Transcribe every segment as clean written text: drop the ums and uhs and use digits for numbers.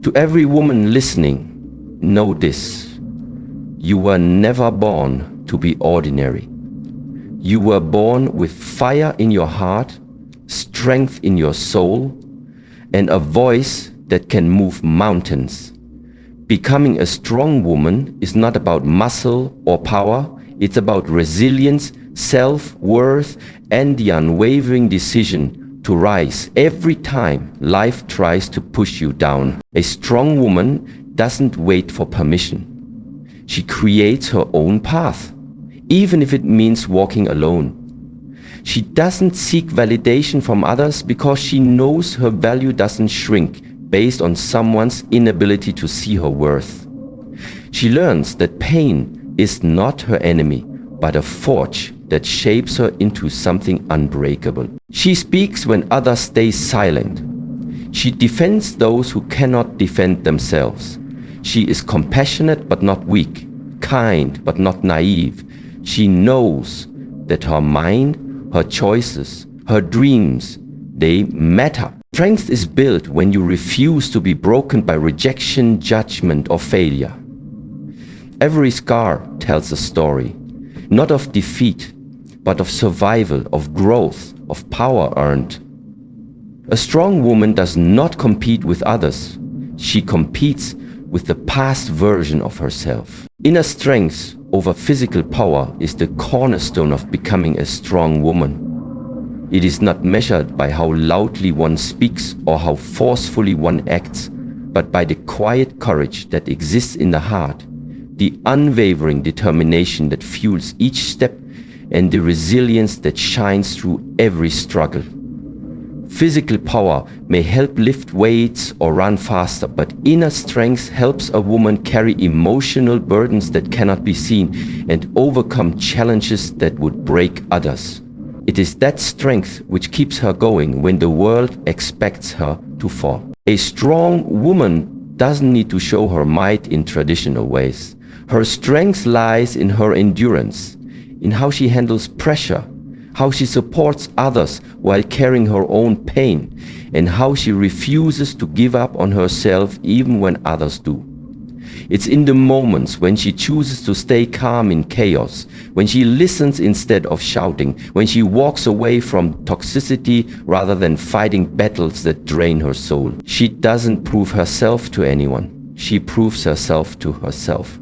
To every woman listening, know this: you were never born to be ordinary. You were born with fire in your heart, strength in your soul, and a voice that can move mountains. Becoming a strong woman is not about muscle or power. It's about resilience, self-worth, and the unwavering decision to rise every time life tries to push you down. A strong woman doesn't wait for permission. She creates her own path, even if it means walking alone. She doesn't seek validation from others because she knows her value doesn't shrink based on someone's inability to see her worth. She learns that pain is not her enemy, but a forge that shapes her into something unbreakable. She speaks when others stay silent. She defends those who cannot defend themselves. She is compassionate but not weak, kind but not naive. She knows that her mind, her choices, her dreams, they matter. Strength is built when you refuse to be broken by rejection, judgment, or failure. Every scar tells a story, not of defeat, but of survival, of growth, of power earned. A strong woman does not compete with others. She competes with the past version of herself. Inner strength over physical power is the cornerstone of becoming a strong woman. It is not measured by how loudly one speaks or how forcefully one acts, but by the quiet courage that exists in the heart, the unwavering determination that fuels each step, and the resilience that shines through every struggle. Physical power may help lift weights or run faster, but inner strength helps a woman carry emotional burdens that cannot be seen and overcome challenges that would break others. It is that strength which keeps her going when the world expects her to fall. A strong woman doesn't need to show her might in traditional ways. Her strength lies in her endurance, in how she handles pressure, how she supports others while carrying her own pain, and how she refuses to give up on herself even when others do. It's in the moments when she chooses to stay calm in chaos, when she listens instead of shouting, when she walks away from toxicity rather than fighting battles that drain her soul. She doesn't prove herself to anyone. She proves herself to herself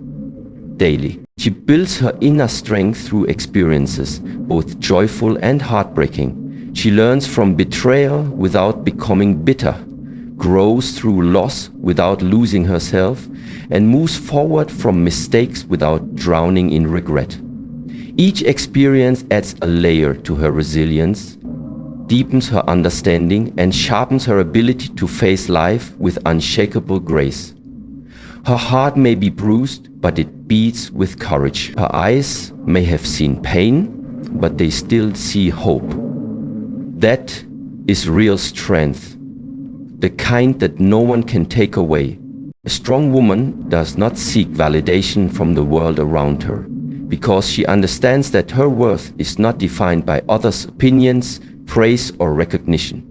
daily. She builds her inner strength through experiences, both joyful and heartbreaking. She learns from betrayal without becoming bitter, grows through loss without losing herself, and moves forward from mistakes without drowning in regret. Each experience adds a layer to her resilience, deepens her understanding, and sharpens her ability to face life with unshakable grace. Her heart may be bruised, but it beats with courage. Her eyes may have seen pain, but they still see hope. That is real strength, the kind that no one can take away. A strong woman does not seek validation from the world around her, because she understands that her worth is not defined by others' opinions, praise, or recognition.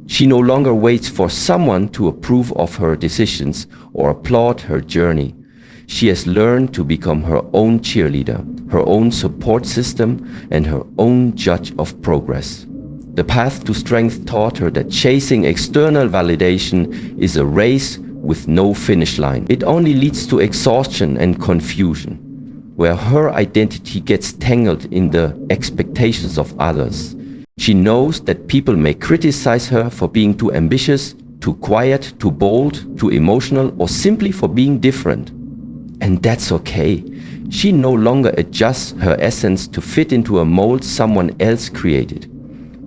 She no longer waits for someone to approve of her decisions or applaud her journey. She has learned to become her own cheerleader, her own support system, and her own judge of progress. The path to strength taught her that chasing external validation is a race with no finish line. It only leads to exhaustion and confusion, where her identity gets tangled in the expectations of others. She knows that people may criticize her for being too ambitious, too quiet, too bold, too emotional, or simply for being different. And that's okay. She no longer adjusts her essence to fit into a mold someone else created.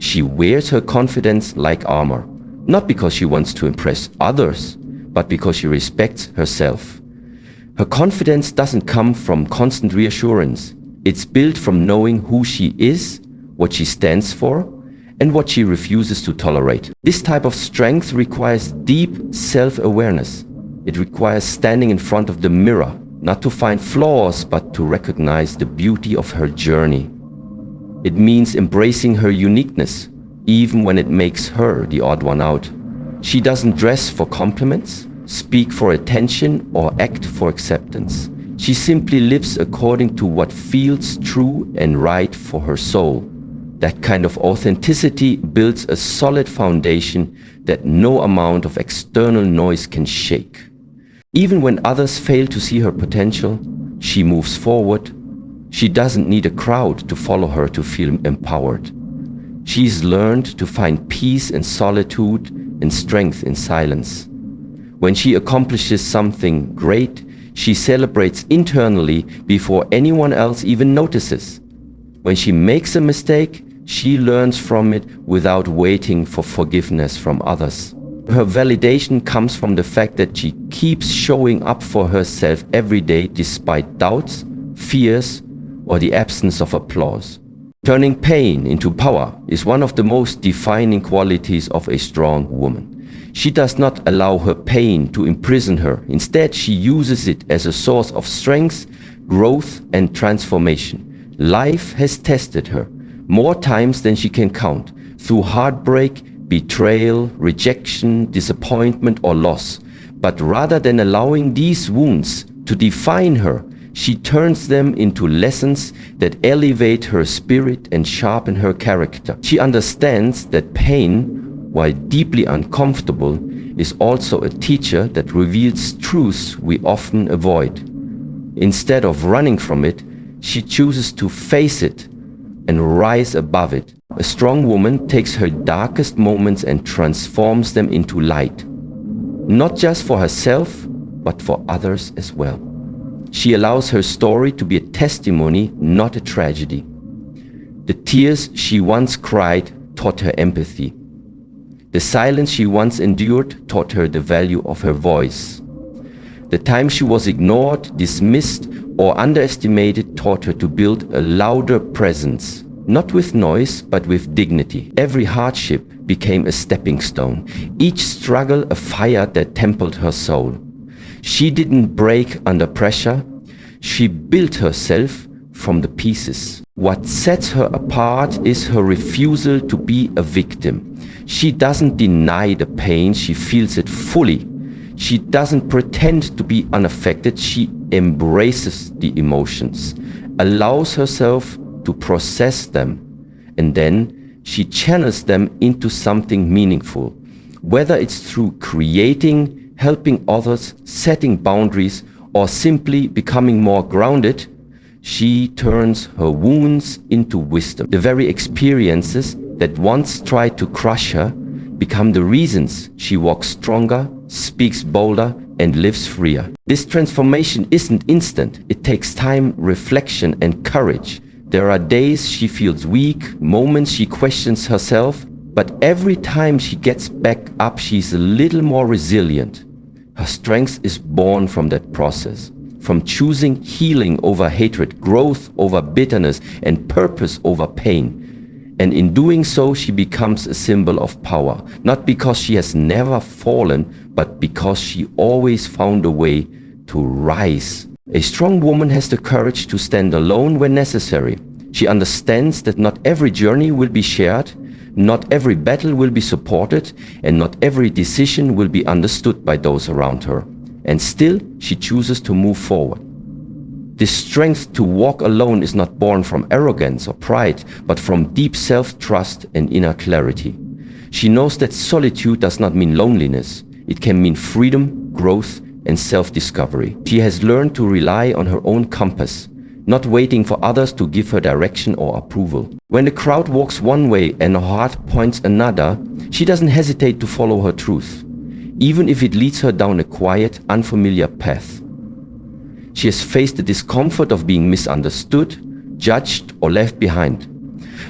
She wears her confidence like armor, not because she wants to impress others, but because she respects herself. Her confidence doesn't come from constant reassurance. It's built from knowing who she is, what she stands for, and what she refuses to tolerate. This type of strength requires deep self-awareness. It requires standing in front of the mirror, not to find flaws, but to recognize the beauty of her journey. It means embracing her uniqueness, even when it makes her the odd one out. She doesn't dress for compliments. speak for attention, or act for acceptance. She simply lives according to what feels true and right for her soul. That kind of authenticity builds a solid foundation that no amount of external noise can shake. Even when others fail to see her potential, she moves forward. She doesn't need a crowd to follow her to feel empowered. She's learned to find peace in solitude and strength in silence. When she accomplishes something great, she celebrates internally before anyone else even notices. When she makes a mistake, she learns from it without waiting for forgiveness from others. Her validation comes from the fact that she keeps showing up for herself every day despite doubts, fears, or the absence of applause. Turning pain into power is one of the most defining qualities of a strong woman. She does not allow her pain to imprison her. Instead, she uses it as a source of strength, growth, and transformation. Life has tested her more times than she can count, through heartbreak, betrayal, rejection, disappointment, or loss. But rather than allowing these wounds to define her, she turns them into lessons that elevate her spirit and sharpen her character. She understands that pain, while deeply uncomfortable, is also a teacher that reveals truths we often avoid. Instead of running from it, she chooses to face it and rise above it. A strong woman takes her darkest moments and transforms them into light, not just for herself, but for others as well. She allows her story to be a testimony, not a tragedy. The tears she once cried taught her empathy. The silence she once endured taught her the value of her voice. The time she was ignored, dismissed, or underestimated taught her to build a louder presence, not with noise, but with dignity. Every hardship became a stepping stone, each struggle a fire that tempered her soul. She didn't break under pressure, she built herself from the pieces. What sets her apart is her refusal to be a victim. She doesn't deny the pain, she feels it fully. She doesn't pretend to be unaffected, she embraces the emotions, allows herself to process them, and then she channels them into something meaningful. Whether it's through creating, helping others, setting boundaries, or simply becoming more grounded, she turns her wounds into wisdom. The very experiences that once tried to crush her become the reasons she walks stronger, speaks bolder, and lives freer. This transformation isn't instant. It takes time, reflection, and courage. There are days she feels weak, moments she questions herself, but every time she gets back up, she's a little more resilient. Her strength is born from that process, from choosing healing over hatred, growth over bitterness, and purpose over pain. And in doing so, she becomes a symbol of power, not because she has never fallen, but because she always found a way to rise. A strong woman has the courage to stand alone when necessary. She understands that not every journey will be shared, not every battle will be supported, and not every decision will be understood by those around her. And still, she chooses to move forward. This strength to walk alone is not born from arrogance or pride, but from deep self-trust and inner clarity. She knows that solitude does not mean loneliness. It can mean freedom, growth, and self-discovery. She has learned to rely on her own compass, not waiting for others to give her direction or approval. When the crowd walks one way and her heart points another, she doesn't hesitate to follow her truth, even if it leads her down a quiet, unfamiliar path. She has faced the discomfort of being misunderstood, judged, or left behind.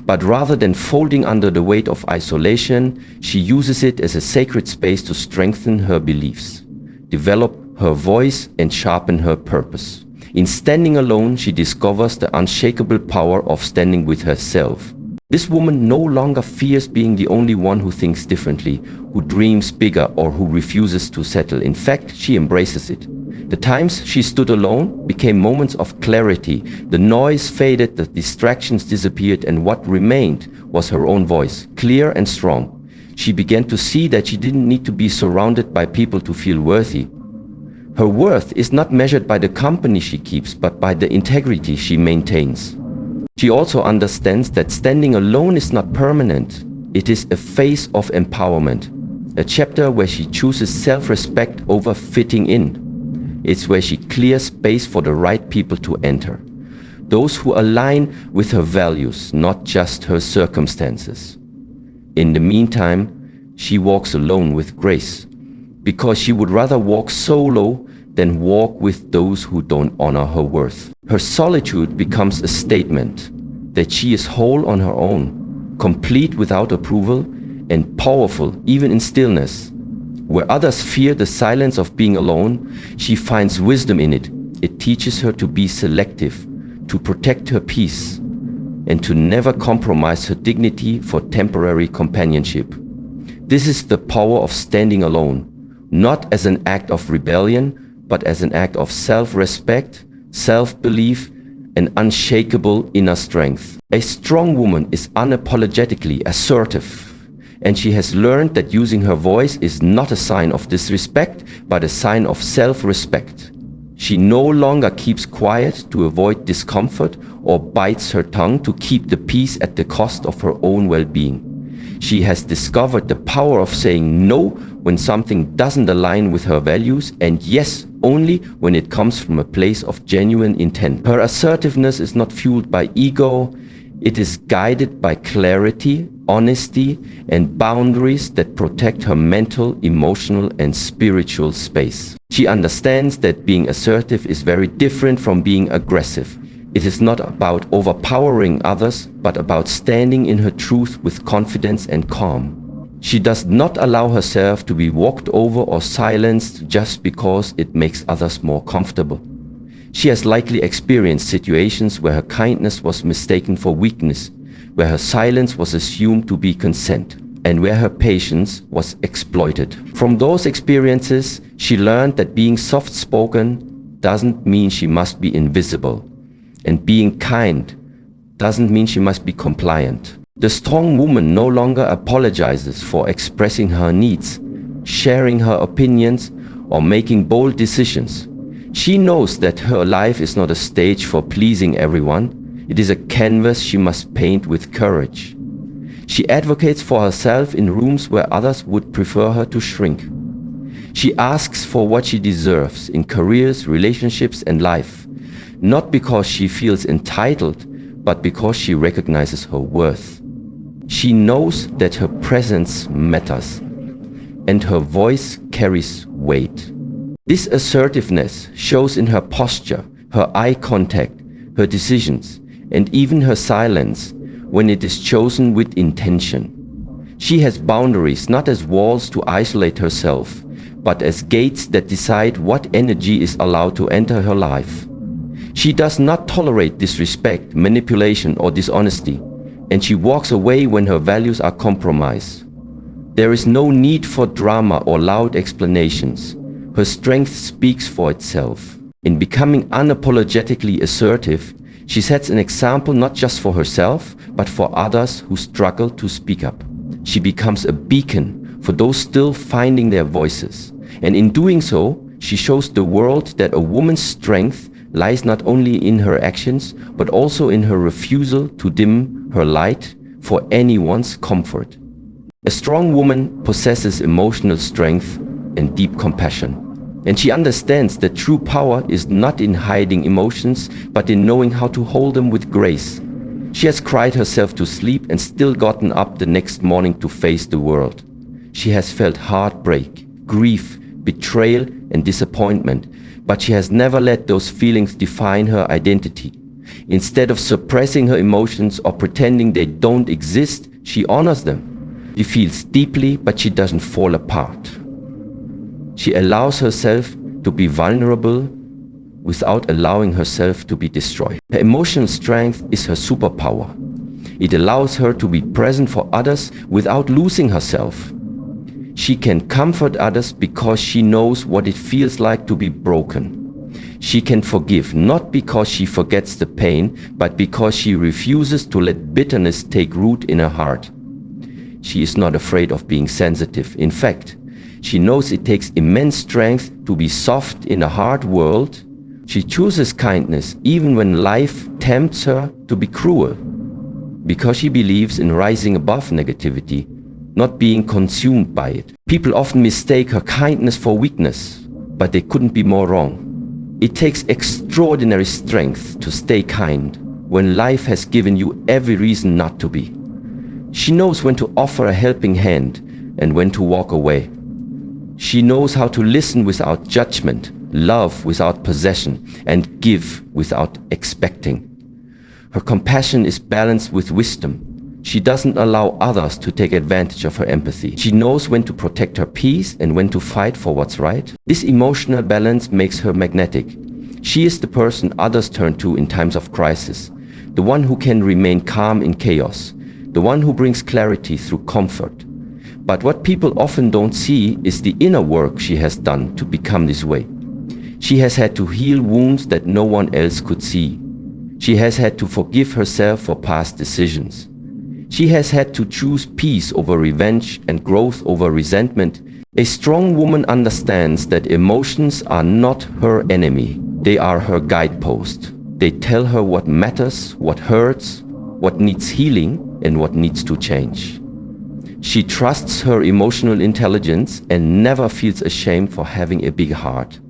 But rather than folding under the weight of isolation, she uses it as a sacred space to strengthen her beliefs, develop her voice, and sharpen her purpose. In standing alone, she discovers the unshakable power of standing with herself. This woman no longer fears being the only one who thinks differently, who dreams bigger, or who refuses to settle. In fact, she embraces it. The times she stood alone became moments of clarity. The noise faded, the distractions disappeared, and what remained was her own voice, clear and strong. She began to see that she didn't need to be surrounded by people to feel worthy. Her worth is not measured by the company she keeps, but by the integrity she maintains. She also understands that standing alone is not permanent. It is a phase of empowerment, a chapter where she chooses self-respect over fitting in. It's where she clears space for the right people to enter, those who align with her values, not just her circumstances. In the meantime, she walks alone with grace, because she would rather walk solo than walk with those who don't honor her worth. Her solitude becomes a statement that she is whole on her own, complete without approval, and powerful even in stillness. Where others fear the silence of being alone, she finds wisdom in it. It teaches her to be selective, to protect her peace, and to never compromise her dignity for temporary companionship. This is the power of standing alone, not as an act of rebellion, but as an act of self-respect, self-belief, and unshakable inner strength. A strong woman is unapologetically assertive, and she has learned that using her voice is not a sign of disrespect, but a sign of self-respect. She no longer keeps quiet to avoid discomfort or bites her tongue to keep the peace at the cost of her own well-being. She has discovered the power of saying no when something doesn't align with her values, and yes only when it comes from a place of genuine intent. Her assertiveness is not fueled by ego, it is guided by clarity, honesty, and boundaries that protect her mental, emotional, and spiritual space. She understands that being assertive is very different from being aggressive. It is not about overpowering others, but about standing in her truth with confidence and calm. She does not allow herself to be walked over or silenced just because it makes others more comfortable. She has likely experienced situations where her kindness was mistaken for weakness, where her silence was assumed to be consent, and where her patience was exploited. From those experiences, she learned that being soft-spoken doesn't mean she must be invisible, and being kind doesn't mean she must be compliant. The strong woman no longer apologizes for expressing her needs, sharing her opinions, or making bold decisions. She knows that her life is not a stage for pleasing everyone. It is a canvas she must paint with courage. She advocates for herself in rooms where others would prefer her to shrink. She asks for what she deserves in careers, relationships, and life, not because she feels entitled, but because she recognizes her worth. She knows that her presence matters, and her voice carries weight. This assertiveness shows in her posture, her eye contact, her decisions, and even her silence when it is chosen with intention. She has boundaries not as walls to isolate herself, but as gates that decide what energy is allowed to enter her life. She does not tolerate disrespect, manipulation, or dishonesty, and she walks away when her values are compromised. There is no need for drama or loud explanations. Her strength speaks for itself. In becoming unapologetically assertive, she sets an example not just for herself, but for others who struggle to speak up. She becomes a beacon for those still finding their voices. And in doing so, she shows the world that a woman's strength lies not only in her actions, but also in her refusal to dim her light for anyone's comfort. A strong woman possesses emotional strength and deep compassion. And she understands that true power is not in hiding emotions, but in knowing how to hold them with grace. She has cried herself to sleep and still gotten up the next morning to face the world. She has felt heartbreak, grief, betrayal, and disappointment, but she has never let those feelings define her identity. Instead of suppressing her emotions or pretending they don't exist, she honors them. She feels deeply, but she doesn't fall apart. She allows herself to be vulnerable without allowing herself to be destroyed. Her emotional strength is her superpower. It allows her to be present for others without losing herself. She can comfort others because she knows what it feels like to be broken. She can forgive not because she forgets the pain, but because she refuses to let bitterness take root in her heart. she is not afraid of being sensitive. In fact, she knows it takes immense strength to be soft in a hard world. She chooses kindness even when life tempts her to be cruel, because she believes in rising above negativity, not being consumed by it. People often mistake her kindness for weakness, but they couldn't be more wrong. It takes extraordinary strength to stay kind when life has given you every reason not to be. She knows when to offer a helping hand and when to walk away. She knows how to listen without judgment, love without possession, and give without expecting. Her compassion is balanced with wisdom. She doesn't allow others to take advantage of her empathy. She knows when to protect her peace and when to fight for what's right. This emotional balance makes her magnetic. She is the person others turn to in times of crisis, the one who can remain calm in chaos, the one who brings clarity through comfort. But what people often don't see is the inner work she has done to become this way. She has had to heal wounds that no one else could see. She has had to forgive herself for past decisions. She has had to choose peace over revenge and growth over resentment. A strong woman understands that emotions are not her enemy. They are her guidepost. They tell her what matters, what hurts, what needs healing, and what needs to change. She trusts her emotional intelligence and never feels ashamed for having a big heart.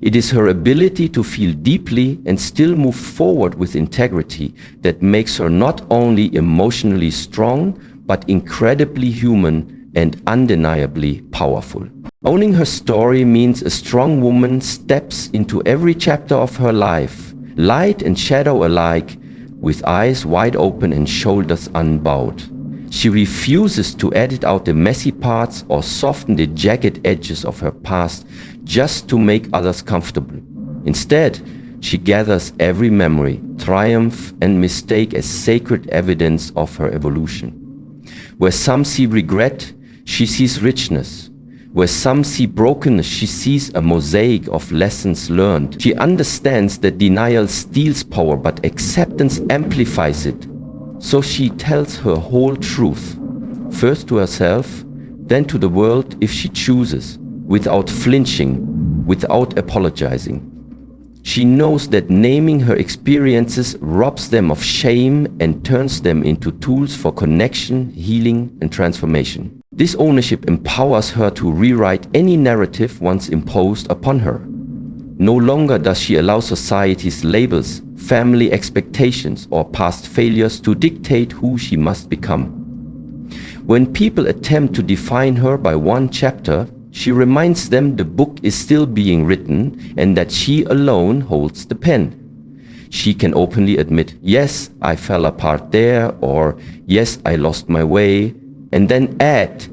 It is her ability to feel deeply and still move forward with integrity that makes her not only emotionally strong, but incredibly human and undeniably powerful. Owning her story means a strong woman steps into every chapter of her life, light and shadow alike, with eyes wide open and shoulders unbowed. She refuses to edit out the messy parts or soften the jagged edges of her past just to make others comfortable. Instead, she gathers every memory, triumph, and mistake as sacred evidence of her evolution. Where some see regret, she sees richness. Where some see brokenness, she sees a mosaic of lessons learned. She understands that denial steals power, but acceptance amplifies it. So she tells her whole truth, first to herself, then to the world if she chooses, without flinching, without apologizing. She knows that naming her experiences robs them of shame and turns them into tools for connection, healing, and transformation. This ownership empowers her to rewrite any narrative once imposed upon her. No longer does she allow society's labels, family expectations, or past failures to dictate who she must become. When people attempt to define her by one chapter, she reminds them the book is still being written and that she alone holds the pen. She can openly admit, yes, I fell apart there, or yes, I lost my way, and then add,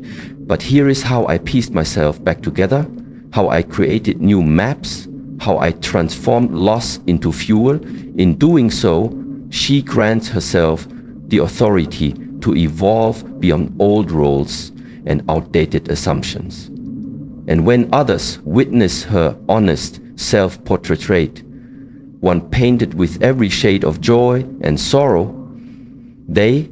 but here is how I pieced myself back together, how I created new maps, how I transformed loss into fuel. In doing so, she grants herself the authority to evolve beyond old roles and outdated assumptions. And when others witness her honest self-portrait, one painted with every shade of joy and sorrow, they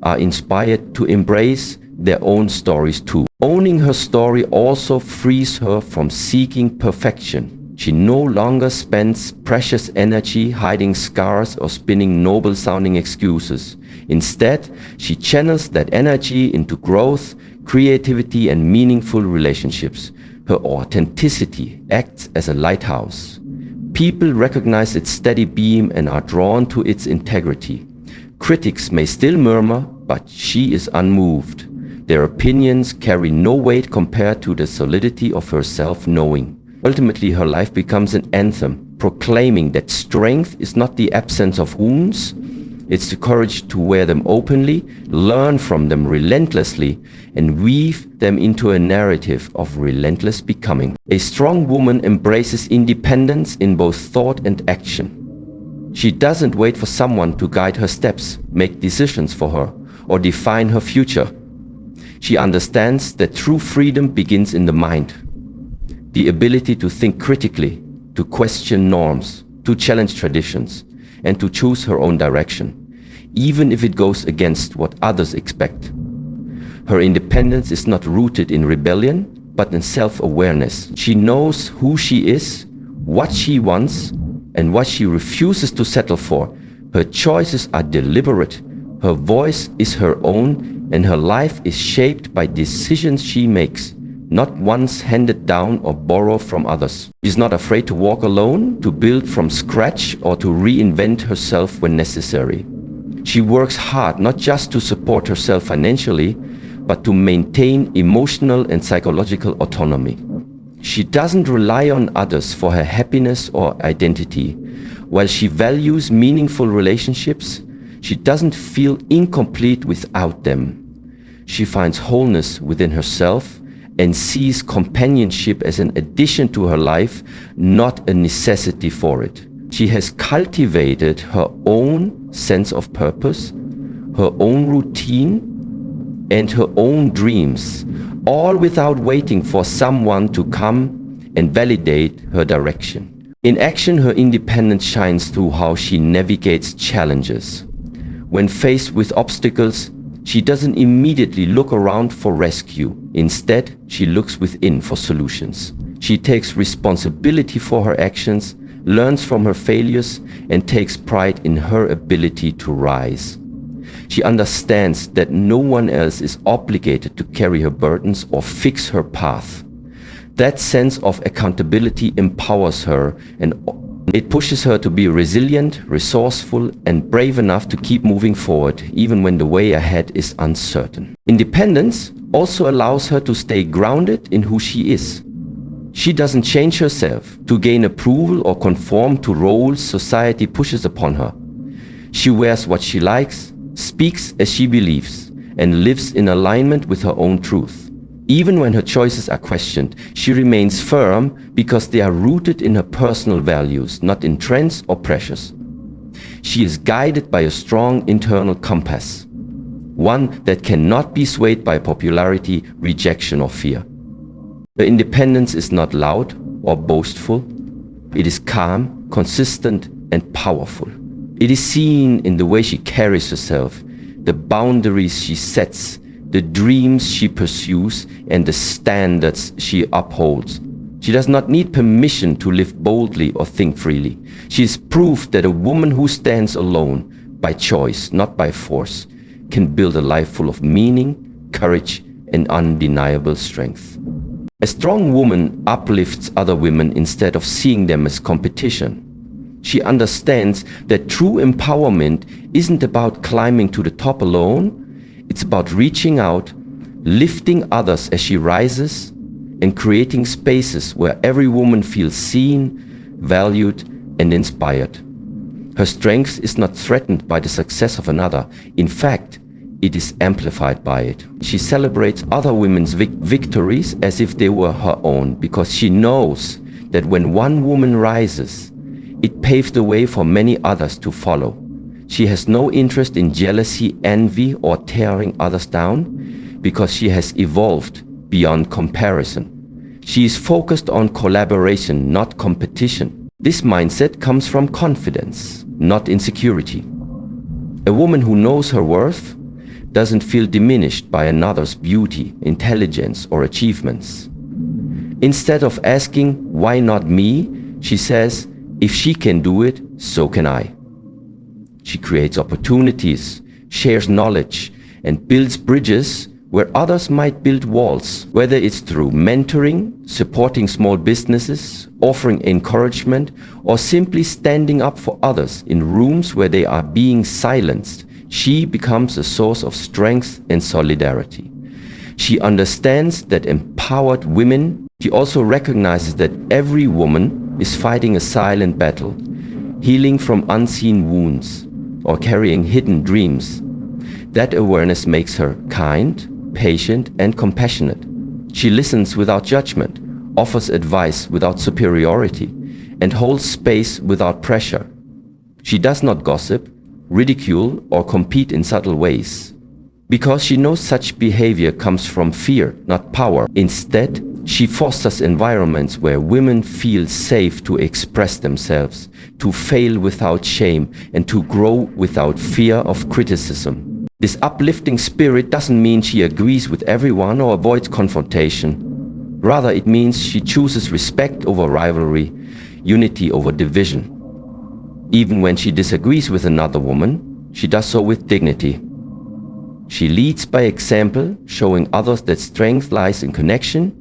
are inspired to embrace their own stories too. Owning her story also frees her from seeking perfection. She no longer spends precious energy hiding scars or spinning noble-sounding excuses. Instead, she channels that energy into growth, creativity, and meaningful relationships. Her authenticity acts as a lighthouse. People recognize its steady beam and are drawn to its integrity. Critics may still murmur, but she is unmoved. Their opinions carry no weight compared to the solidity of her self-knowing. Ultimately, her life becomes an anthem, proclaiming that strength is not the absence of wounds, it's the courage to wear them openly, learn from them relentlessly, and weave them into a narrative of relentless becoming. A strong woman embraces independence in both thought and action. She doesn't wait for someone to guide her steps, make decisions for her, or define her future. She understands that true freedom begins in the mind. The ability to think critically, to question norms, to challenge traditions, and to choose her own direction, even if it goes against what others expect. Her independence is not rooted in rebellion, but in self-awareness. She knows who she is, what she wants, and what she refuses to settle for. Her choices are deliberate. Her voice is her own, and her life is shaped by decisions she makes, not ones handed down or borrowed from others. She's not afraid to walk alone, to build from scratch, or to reinvent herself when necessary. She works hard not just to support herself financially, but to maintain emotional and psychological autonomy. She doesn't rely on others for her happiness or identity. While she values meaningful relationships, she doesn't feel incomplete without them. She finds wholeness within herself and sees companionship as an addition to her life, not a necessity for it. She has cultivated her own sense of purpose, her own routine, and her own dreams, all without waiting for someone to come and validate her direction. In action, her independence shines through how she navigates challenges. When faced with obstacles, she doesn't immediately look around for rescue. Instead, she looks within for solutions. She takes responsibility for her actions, learns from her failures, and takes pride in her ability to rise. She understands that no one else is obligated to carry her burdens or fix her path. That sense of accountability empowers her, and it pushes her to be resilient, resourceful, and brave enough to keep moving forward, even when the way ahead is uncertain. Independence also allows her to stay grounded in who she is. She doesn't change herself to gain approval or conform to roles society pushes upon her. She wears what she likes, speaks as she believes, and lives in alignment with her own truth. Even when her choices are questioned, she remains firm because they are rooted in her personal values, not in trends or pressures. She is guided by a strong internal compass, one that cannot be swayed by popularity, rejection, or fear. Her independence is not loud or boastful. It is calm, consistent, and powerful. It is seen in the way she carries herself, the boundaries she sets, the dreams she pursues, and the standards she upholds. She does not need permission to live boldly or think freely. She is proof that a woman who stands alone, by choice, not by force, can build a life full of meaning, courage, and undeniable strength. A strong woman uplifts other women instead of seeing them as competition. She understands that true empowerment isn't about climbing to the top alone. It's about reaching out, lifting others as she rises, and creating spaces where every woman feels seen, valued, and inspired. Her strength is not threatened by the success of another. In fact, it is amplified by it. She celebrates other women's victories as if they were her own, because she knows that when one woman rises, it paves the way for many others to follow. She has no interest in jealousy, envy, or tearing others down, because she has evolved beyond comparison. She is focused on collaboration, not competition. This mindset comes from confidence, not insecurity. A woman who knows her worth doesn't feel diminished by another's beauty, intelligence, or achievements. Instead of asking, "Why not me?" she says, "If she can do it, so can I." She creates opportunities, shares knowledge, and builds bridges where others might build walls, whether it's through mentoring, supporting small businesses, offering encouragement, or simply standing up for others in rooms where they are being silenced. She becomes a source of strength and solidarity. She understands that empowered women. She also recognizes that every woman is fighting a silent battle, healing from unseen wounds, or carrying hidden dreams. That awareness makes her kind, patient, and compassionate. She listens without judgment, offers advice without superiority, and holds space without pressure. She does not gossip, ridicule, or compete in subtle ways, because she knows such behavior comes from fear, not power. Instead, she fosters environments where women feel safe to express themselves, to fail without shame, and to grow without fear of criticism. This uplifting spirit doesn't mean she agrees with everyone or avoids confrontation. Rather, it means she chooses respect over rivalry, unity over division. Even when she disagrees with another woman, she does so with dignity. She leads by example, showing others that strength lies in connection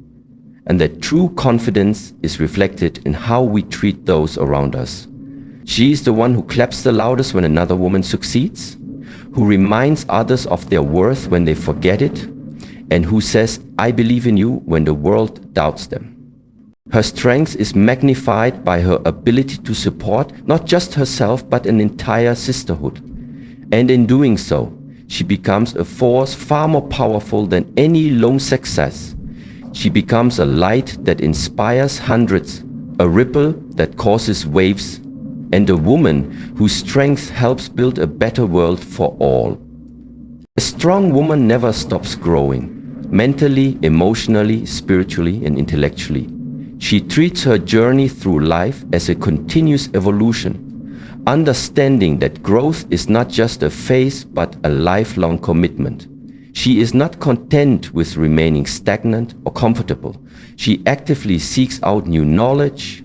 and that true confidence is reflected in how we treat those around us. She is the one who claps the loudest when another woman succeeds, who reminds others of their worth when they forget it, and who says, "I believe in you," when the world doubts them. Her strength is magnified by her ability to support not just herself but an entire sisterhood. And in doing so, she becomes a force far more powerful than any lone success. She becomes a light that inspires hundreds, a ripple that causes waves, and a woman whose strength helps build a better world for all. A strong woman never stops growing, mentally, emotionally, spiritually, and intellectually. She treats her journey through life as a continuous evolution, understanding that growth is not just a phase but a lifelong commitment. She is not content with remaining stagnant or comfortable. She actively seeks out new knowledge,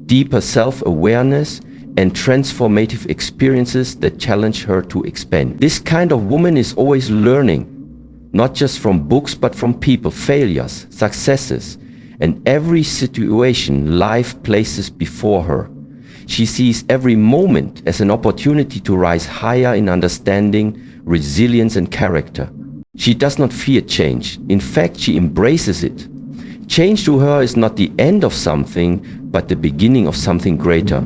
deeper self-awareness, and transformative experiences that challenge her to expand. This kind of woman is always learning, not just from books but from people, failures, successes, and every situation life places before her. She sees every moment as an opportunity to rise higher in understanding, resilience, and character. She does not fear change. In fact, she embraces it. Change to her is not the end of something, but the beginning of something greater.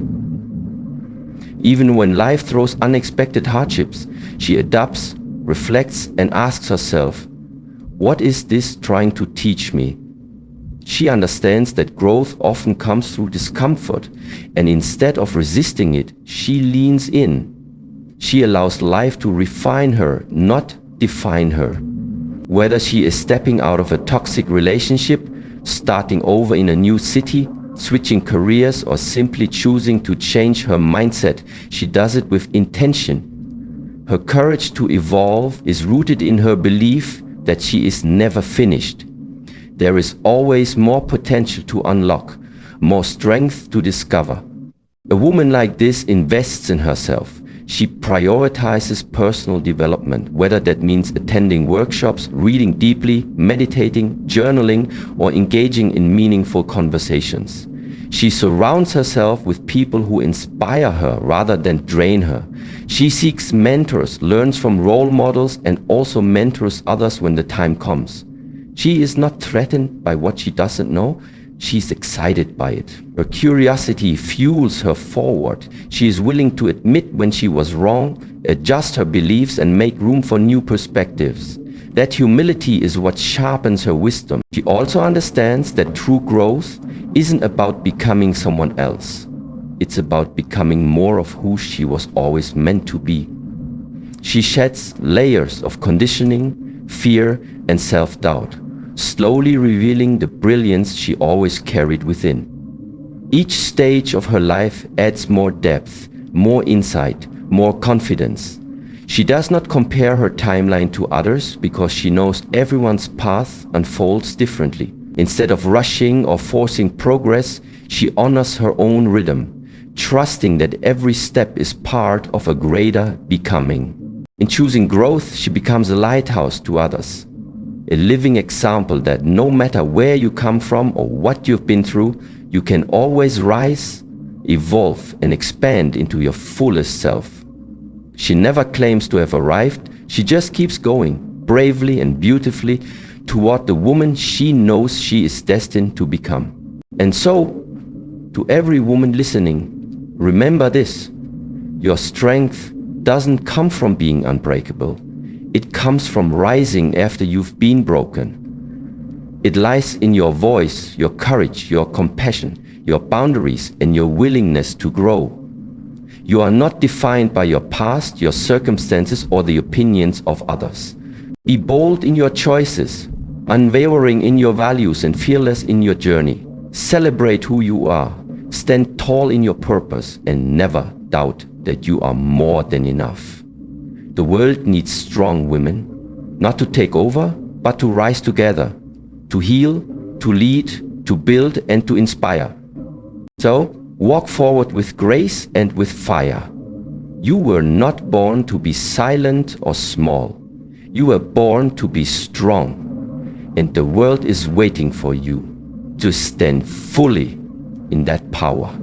Even when life throws unexpected hardships, she adapts, reflects, and asks herself, "What is this trying to teach me?" She understands that growth often comes through discomfort, and instead of resisting it, she leans in. She allows life to refine her, not define her. Whether she is stepping out of a toxic relationship, starting over in a new city, switching careers, or simply choosing to change her mindset, she does it with intention. Her courage to evolve is rooted in her belief that she is never finished. There is always more potential to unlock, more strength to discover. A woman like this invests in herself. She prioritizes personal development, whether that means attending workshops, reading deeply, meditating, journaling, or engaging in meaningful conversations. She surrounds herself with people who inspire her rather than drain her. She seeks mentors, learns from role models, and also mentors others when the time comes. She is not threatened by what she doesn't know. She's excited by it. Her curiosity fuels her forward. She is willing to admit when she was wrong, adjust her beliefs, and make room for new perspectives. That humility is what sharpens her wisdom. She also understands that true growth isn't about becoming someone else. It's about becoming more of who she was always meant to be. She sheds layers of conditioning, fear, and self-doubt, slowly revealing the brilliance she always carried within. Each stage of her life adds more depth, more insight, more confidence. She does not compare her timeline to others because she knows everyone's path unfolds differently. Instead of rushing or forcing progress, she honors her own rhythm, trusting that every step is part of a greater becoming. In choosing growth, she becomes a lighthouse to others, a living example that no matter where you come from or what you've been through, you can always rise, evolve, and expand into your fullest self. She never claims to have arrived. She just keeps going, bravely and beautifully, toward the woman she knows she is destined to become. And so, to every woman listening, remember this: your strength doesn't come from being unbreakable. It comes from rising after you've been broken. It lies in your voice, your courage, your compassion, your boundaries, and your willingness to grow. You are not defined by your past, your circumstances, or the opinions of others. Be bold in your choices, unwavering in your values, and fearless in your journey. Celebrate who you are, stand tall in your purpose, and never doubt that you are more than enough. The world needs strong women, not to take over, but to rise together, to heal, to lead, to build, and to inspire. So, walk forward with grace and with fire. You were not born to be silent or small. You were born to be strong. And the world is waiting for you to stand fully in that power.